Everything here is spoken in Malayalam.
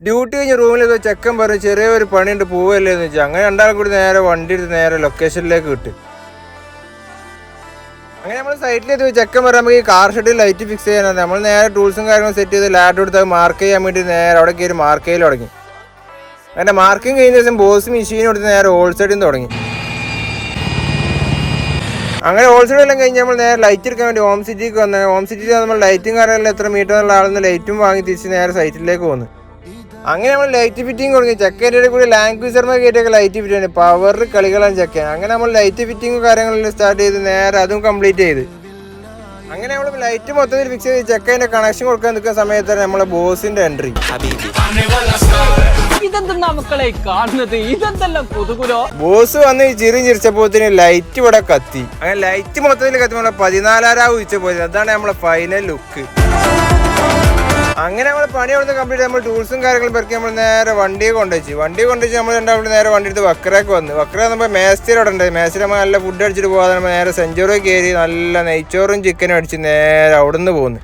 ഡ്യൂട്ടി കഴിഞ്ഞ് റൂമിൽ ചെക്കൻ പറഞ്ഞു ചെറിയൊരു പണിയുണ്ട് പോവല്ലേ എന്ന് വെച്ചാൽ അങ്ങനെ രണ്ടാളും കൂടി നേരെ വണ്ടി എടുത്ത് നേരെ ലൊക്കേഷനിലേക്ക് വിട്ട്. അങ്ങനെ നമ്മൾ സൈറ്റിലെത്തി ചെക്കൻ പറയാൻ നമുക്ക് ഈ കാർ ഷെഡിൽ ലൈറ്റ് ഫിക്സ് ചെയ്യാനാണ്. നമ്മൾ നേരെ ടൂൾസും കാര്യങ്ങളും സെറ്റ് ചെയ്ത് ലാഡ് എടുത്ത് മാർക്ക് ചെയ്യാൻ വേണ്ടി നേരെ അവിടെ കയറി മാർക്ക് ചെയ്യൽ തുടങ്ങി. അങ്ങനെ മാർക്കിങ് കഴിഞ്ഞ ദിവസം ബോസ് മെഷീൻ എടുത്ത് നേരെ ഹോൾ സൈഡിൽ തുടങ്ങി. അങ്ങനെ ഹോൾ സൈഡ് എല്ലാം കഴിഞ്ഞ് നമ്മൾ നേരെ ലൈറ്റ് എടുക്കാൻ വേണ്ടി ഹോം സിറ്റിക്ക് വന്നത്. ഹോം സിറ്റിയിൽ നമ്മൾ ലൈറ്റും കാര്യമെല്ലാം എത്ര മീറ്റർ എന്നുള്ള ആളെന്ന് ലൈറ്റും വാങ്ങി തിരിച്ച് നേരെ സൈറ്റിലേക്ക് വന്നു. അങ്ങനെ നമ്മൾ ലൈറ്റ് ഫിറ്റിംഗ് തുടങ്ങി. ചെക്കൻ്റെ കൂടി ലാംഗ്വേജർമ കയറ്റിയൊക്കെ ലൈറ്റ് ഫിറ്റ് ആണ്. പവർ കളികളാണ് ചെക്കൻ. അങ്ങനെ നമ്മൾ ലൈറ്റ് ഫിറ്റിങ്ങും കാര്യങ്ങളെല്ലാം സ്റ്റാർട്ട് ചെയ്ത് നേരെ അതും കംപ്ലീറ്റ് ചെയ്ത്. അങ്ങനെ നമ്മൾ ലൈറ്റ് മൊത്തത്തിൽ ഫിക്സ് ചെയ്ത് ചെക്കൻ്റെ കണക്ഷൻ കൊടുക്കാൻ നിൽക്കുന്ന സമയത്താണ് നമ്മളെ ബോസിന്റെ എൻട്രി. ഇതെന്താ മക്കളെ കാണുന്നത്? ഇതെന്തെല്ലാം കൊതുകുലോ. ബോസ് വന്ന് ചിരി ചിരിച്ചപ്പോത്തിന് ലൈറ്റ് ഇവിടെ കത്തി. അങ്ങനെ ലൈറ്റ് മൊത്തത്തിൽ കത്തി നമ്മളെ 14,000 ഉച്ച പോയത്. അതാണ് നമ്മളെ ഫൈനൽ ലുക്ക്. അങ്ങനെ നമ്മൾ പണി അവിടുന്ന് കംപ്ലീറ്റ് നമ്മൾ ടൂൾസും കാര്യങ്ങളും പെറുക്കി നമ്മൾ നേരെ വണ്ടിയെ കൊണ്ടുവച്ച് നമ്മൾ രണ്ടാളും നേരെ വണ്ടി എടുത്ത് വക്രയ്ക്ക് വന്ന്. വക്ര നമ്മൾ മേസ്തിരി അവിടെ ഉണ്ട്. മേസ്തിരി നമ്മൾ നല്ല ഫുഡ് അടിച്ചിട്ട് പോകാതെ നമ്മൾ നേരെ സെഞ്ചുറി കയറി നല്ല നെയ്ച്ചോറും ചിക്കനും അടിച്ച് നേരെ അവിടുന്ന് പോകുന്നു.